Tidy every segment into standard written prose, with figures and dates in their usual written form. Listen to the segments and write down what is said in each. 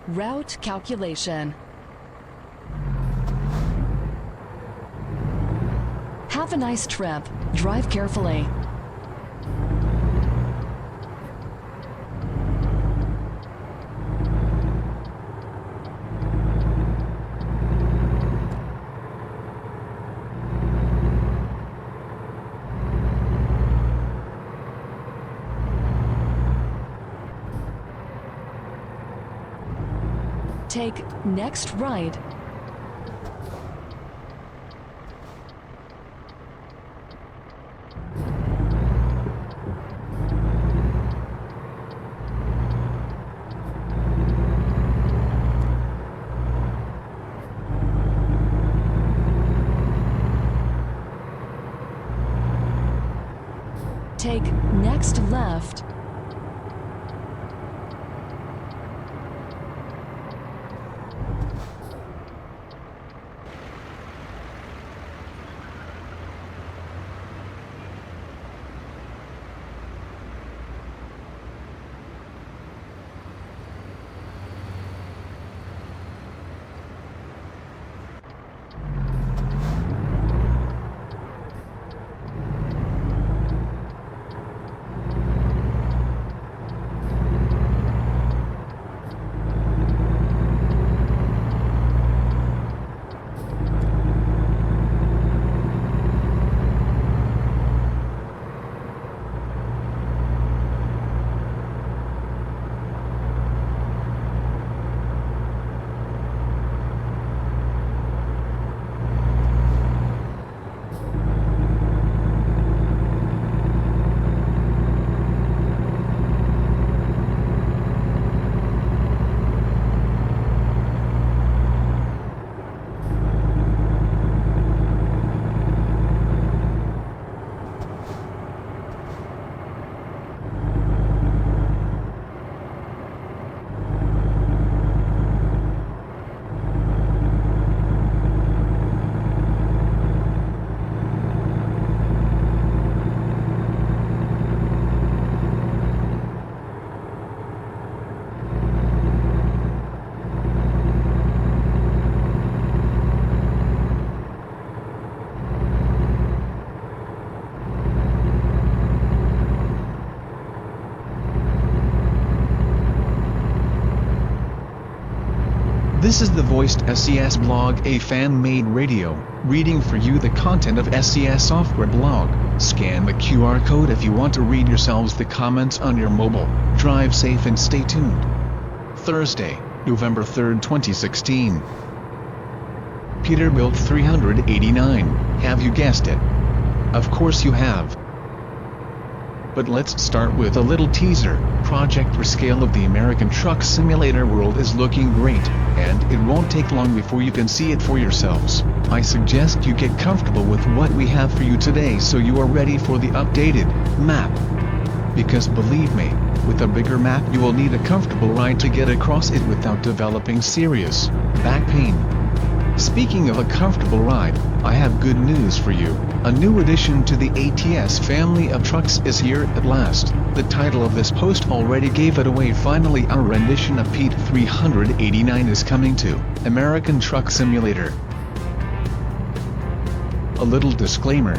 Route calculation. Have a nice trip. Drive carefully. Take next right. Take next left. This is the Voiced SES blog, a fan-made radio, reading for you the content of SES software blog. Scan the QR code if you want to read yourselves the comments on your mobile. Drive safe and stay tuned. Thursday, November 3rd, 2016. Peterbilt 389. Have you guessed it? Of course you have. But let's start with a little teaser. Project Rescale of the American Truck Simulator world is looking great, and it won't take long before you can see it for yourselves. I suggest you get comfortable with what we have for you today so you are ready for the updated map. Because believe me, with a bigger map you will need a comfortable ride to get across it without developing serious back pain. Speaking of a comfortable ride, I have good news for you. A new addition to the ATS family of trucks is here at last. The title of this post already gave it away. Finally, our rendition of Pete 389 is coming to American Truck Simulator. A little disclaimer.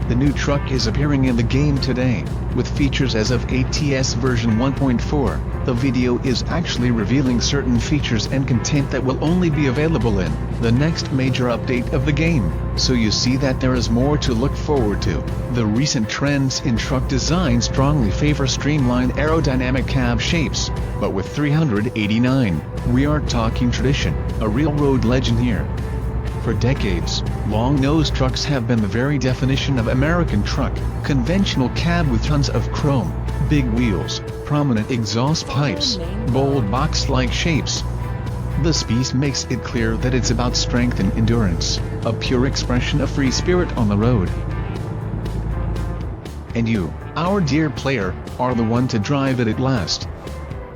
The new truck is appearing in the game today, with features as of ATS version 1.4. The video is actually revealing certain features and content that will only be available in the next major update of the game, so you see that there is more to look forward to. The recent trends in truck design strongly favor streamlined aerodynamic cab shapes, but with 389, we aren't talking tradition, a real road legend here. For decades, long-nosed trucks have been the very definition of American truck. Conventional cab with tons of chrome, big wheels, prominent exhaust pipes, bold box-like shapes. This piece makes it clear that it's about strength and endurance, a pure expression of free spirit on the road. And you, our dear player, are the one to drive it at last.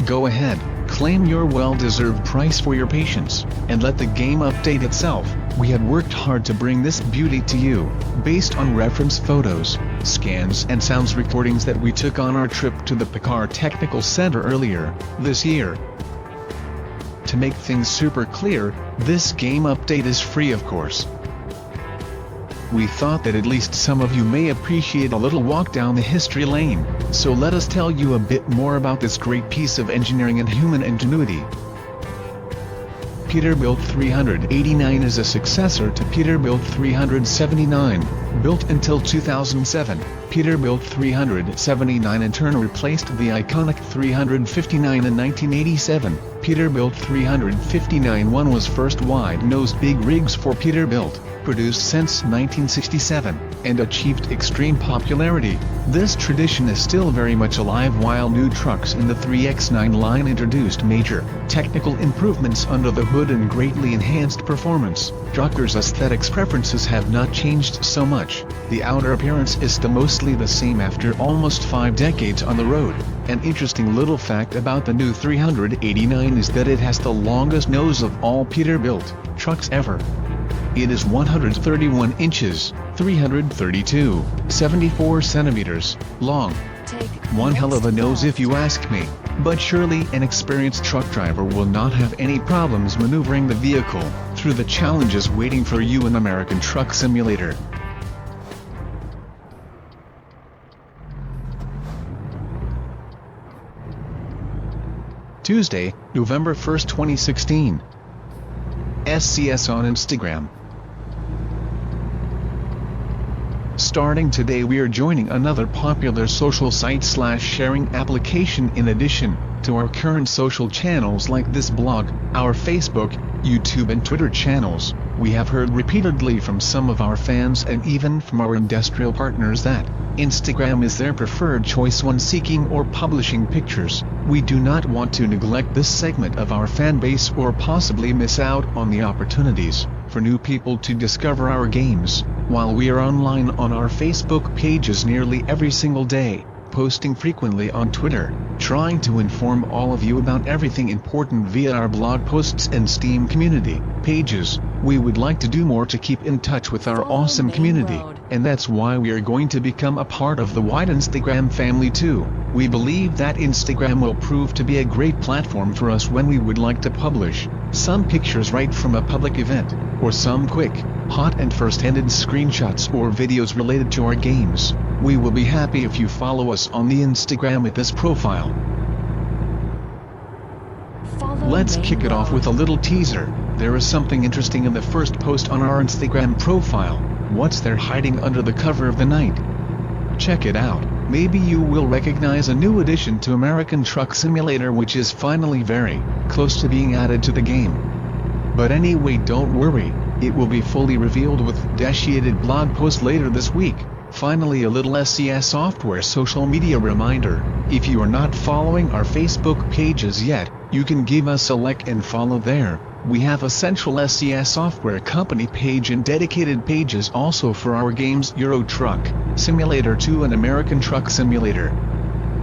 Go ahead, claim your well-deserved price for your patience, and let the game update itself. We had worked hard to bring this beauty to you, based on reference photos, scans and sounds recordings that we took on our trip to the Picard Technical Center earlier this year. to make things super clear, this game update is free of course. We thought that at least some of you may appreciate a little walk down the history lane, so let us tell you a bit more about this great piece of engineering and human ingenuity. Peterbilt 389 is a successor to Peterbilt 379, built until 2007. Peterbilt 379 in turn replaced the iconic 359 in 1987. Peterbilt 359-1 was first wide-nosed big rigs for Peterbilt, produced since 1967, and achieved extreme popularity. This tradition is still very much alive while new trucks in the 3X9 line introduced major technical improvements under the hood and greatly enhanced performance. Truckers' aesthetics preferences have not changed so much. The outer appearance is still mostly the same after almost 5 decades on the road. An interesting little fact about the new 389 is that it has the longest nose of all Peterbilt trucks ever. It is 131 inches, 332.74 centimeters, long. One hell of a nose if you ask me, but surely an experienced truck driver will not have any problems maneuvering the vehicle through the challenges waiting for you in American Truck Simulator. Tuesday, November 1, 2016. SCS on Instagram. Starting today we are joining another popular social site/sharing application in addition to our current social channels like this blog, our Facebook, YouTube and Twitter channels. We have heard repeatedly from some of our fans and even from our industrial partners that Instagram is their preferred choice when seeking or publishing pictures. We do not want to neglect this segment of our fan base or possibly miss out on the opportunities for new people to discover our games. While we are online on our Facebook pages nearly every single day, posting frequently on Twitter, trying to inform all of you about everything important via our blog posts and Steam community pages, we would like to do more to keep in touch with our awesome community, and that's why we are going to become a part of the wide Instagram family too. We believe that Instagram will prove to be a great platform for us when we would like to publish some pictures right from a public event, or some quick, hot and first-handed screenshots or videos related to our games. We will be happy if you follow us on the Instagram at this profile. Let's kick it off with a little teaser. There is something interesting in the first post on our Instagram profile. What's there hiding under the cover of the night? Check it out. Maybe you will recognize a new addition to American Truck Simulator which is finally very close to being added to the game. But anyway, don't worry, it will be fully revealed with a dedicated blog post later this week. Finally, a little SCS software social media reminder. If you are not following our Facebook pages yet, you can give us a like and follow there. We have a central SCS software company page and dedicated pages also for our games Euro Truck Simulator 2 and American Truck Simulator.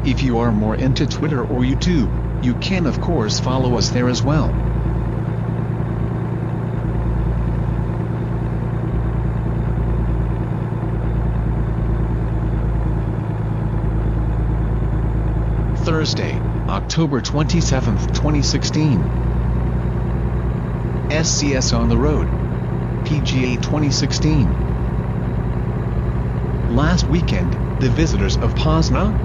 If you are more into Twitter or YouTube, you can of course follow us there as well. Thursday, October 27, 2016. SCS on the road. PGA 2016. Last weekend, the visitors of Poznan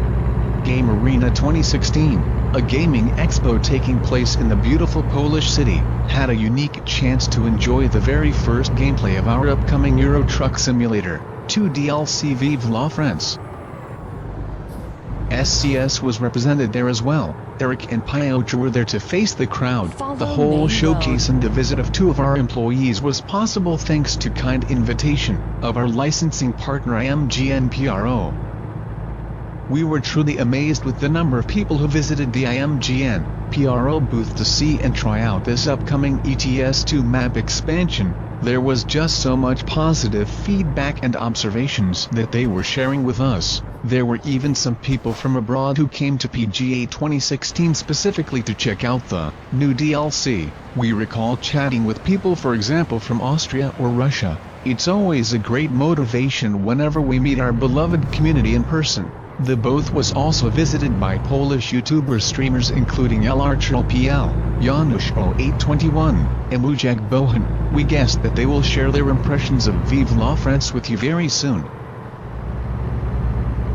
Game Arena 2016, a gaming expo taking place in the beautiful Polish city, had a unique chance to enjoy the very first gameplay of our upcoming Euro Truck Simulator 2 DLC Vive la France. SCS was represented there as well. Eric and Piotr were there to face the crowd. The whole showcase and the visit of 2 of our employees was possible thanks to kind invitation of our licensing partner IMGN-PRO. We were truly amazed with the number of people who visited the IMGN-PRO booth to see and try out this upcoming ETS2 map expansion. There was just so much positive feedback and observations that they were sharing with us. There were even some people from abroad who came to PGA 2016 specifically to check out the new DLC. We recall chatting with people, for example, from Austria or Russia. It's always a great motivation whenever we meet our beloved community in person. The both was also visited by Polish YouTuber streamers including LRCHLPL, Janusz0821, and Wujek Bohan. We guessed that they will share their impressions of Vive la France with you very soon.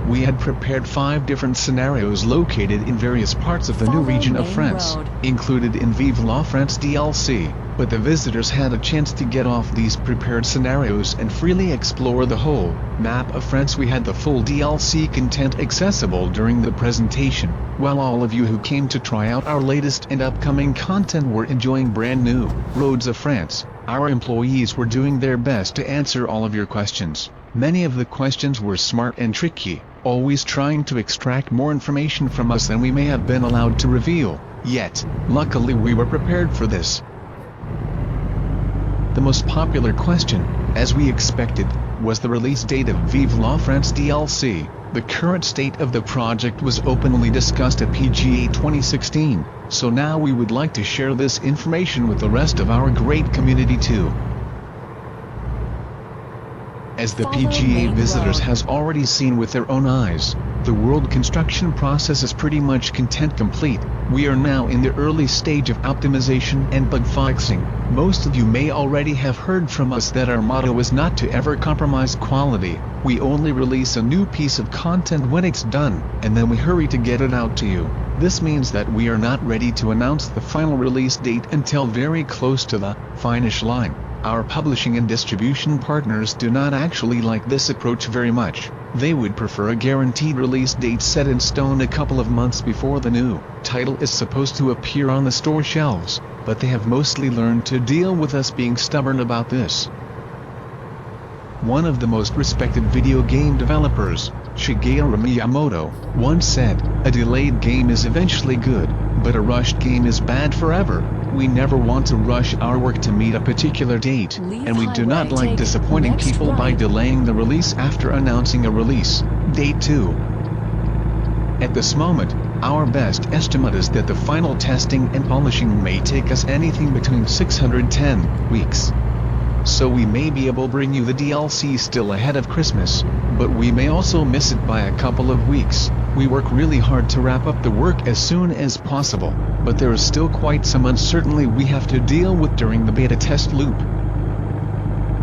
We had prepared 5 different scenarios located in various parts of the new region of France, included in Vive la France DLC, but the visitors had a chance to get off these prepared scenarios and freely explore the whole map of France. We had the full DLC content accessible during the presentation, while all of you who came to try out our latest and upcoming content were enjoying brand new roads of France. Our employees were doing their best to answer all of your questions. Many of the questions were smart and tricky, always trying to extract more information from us than we may have been allowed to reveal, yet, luckily we were prepared for this. The most popular question, as we expected, was the release date of Vive la France DLC. The current state of the project was openly discussed at PGA 2016, so now we would like to share this information with the rest of our great community too. As the PGA visitors has already seen with their own eyes, the world construction process is pretty much complete. We are now in the early stage of optimization and bug fixing. Most of you may already have heard from us that our motto is not to ever compromise quality. We only release a new piece of content when it's done, and then we hurry to get it out to you. This means that we are not ready to announce the final release date until very close to the finish line. Our publishing and distribution partners do not actually like this approach very much. They would prefer a guaranteed release date set in stone a couple of months before the new title is supposed to appear on the store shelves, but they have mostly learned to deal with us being stubborn about this. One of the most respected video game developers, Shigeru Miyamoto, once said, "A delayed game is eventually good, but a rushed game is bad forever." We never want to rush our work to meet a particular date, and we do not like disappointing people by delaying the release after announcing a release date too. At this moment, our best estimate is that the final testing and polishing may take us anything between 610 weeks. So we may be able to bring you the DLC still ahead of Christmas, but we may also miss it by a couple of weeks. We work really hard to wrap up the work as soon as possible, but there is still quite some uncertainty we have to deal with during the beta test loop.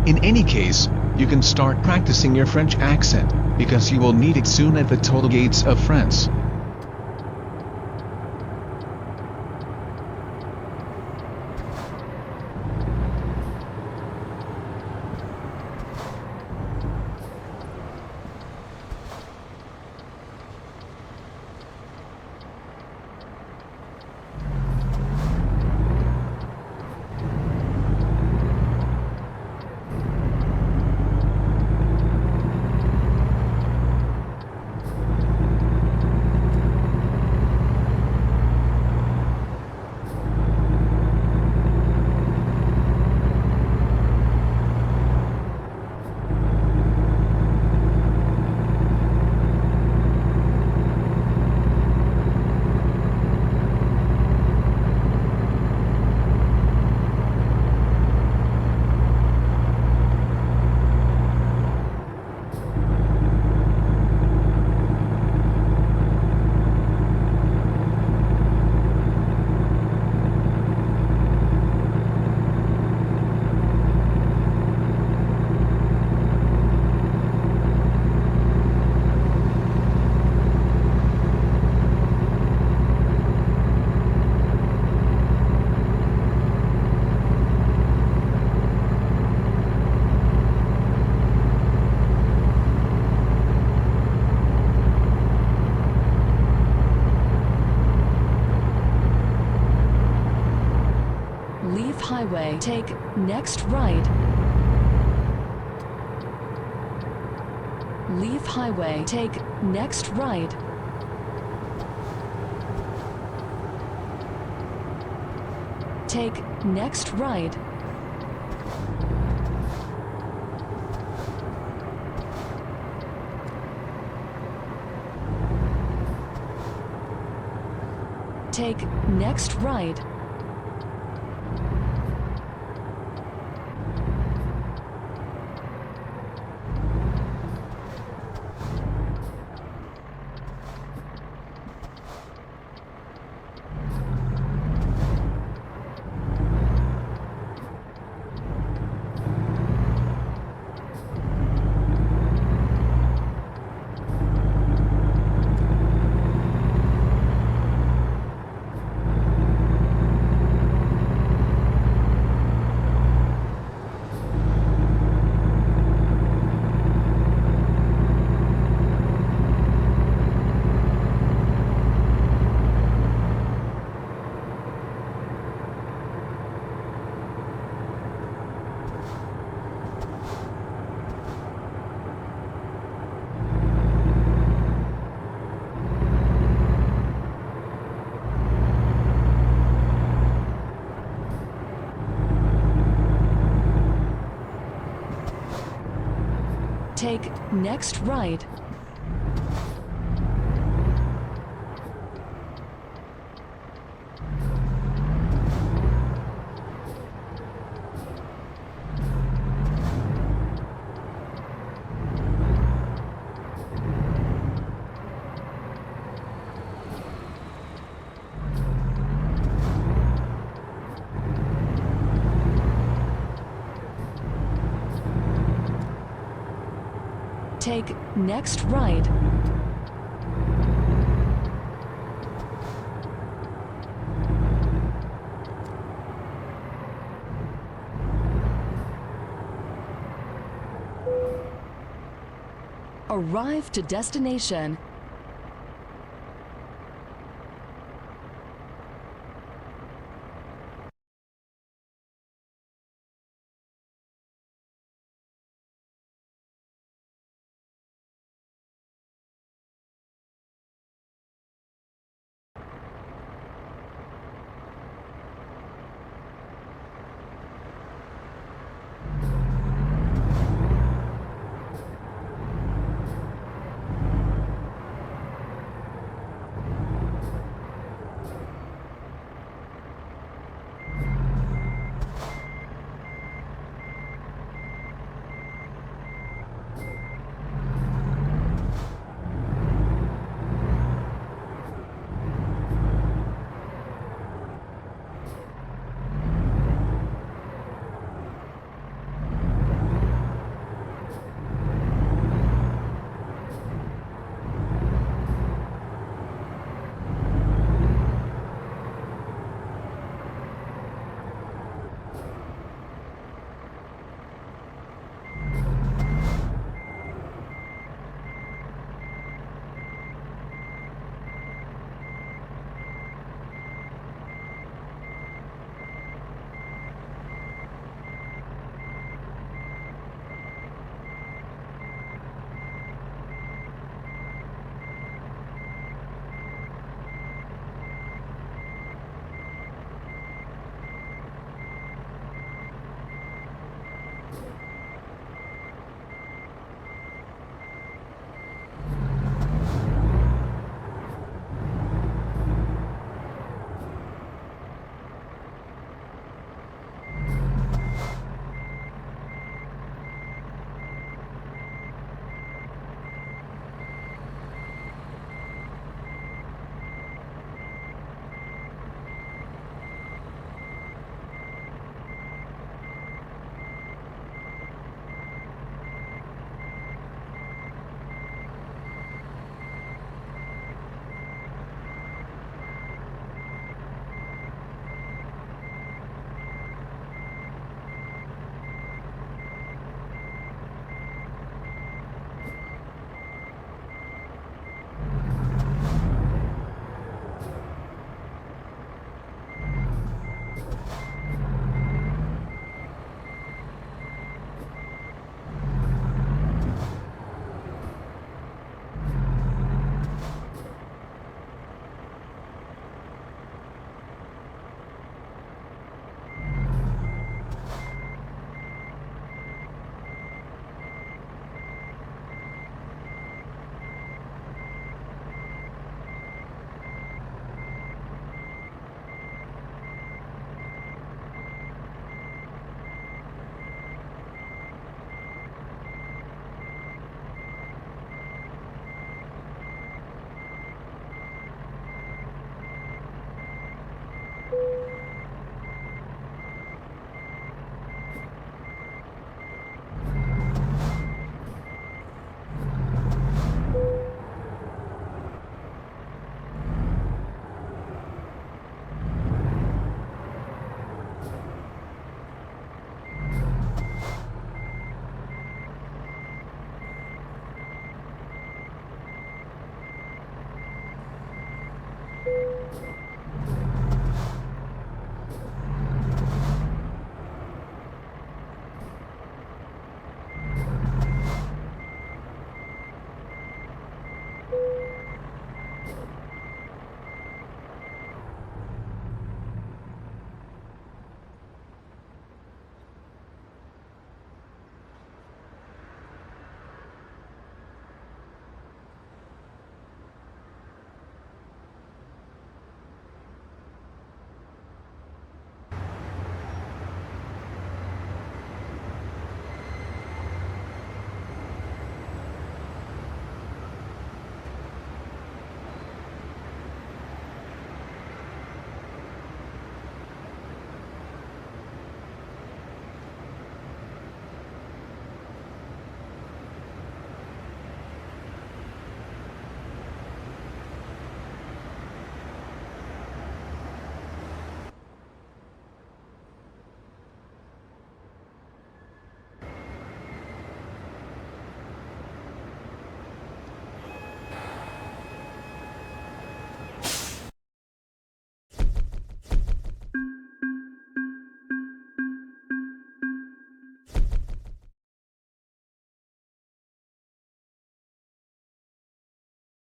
In any case, you can start practicing your French accent, because you will need it soon at the toll gates of France. Highway, take next right. Leave highway, take next right. Take next right. Take next right. next right. Take next right. Arrive to destination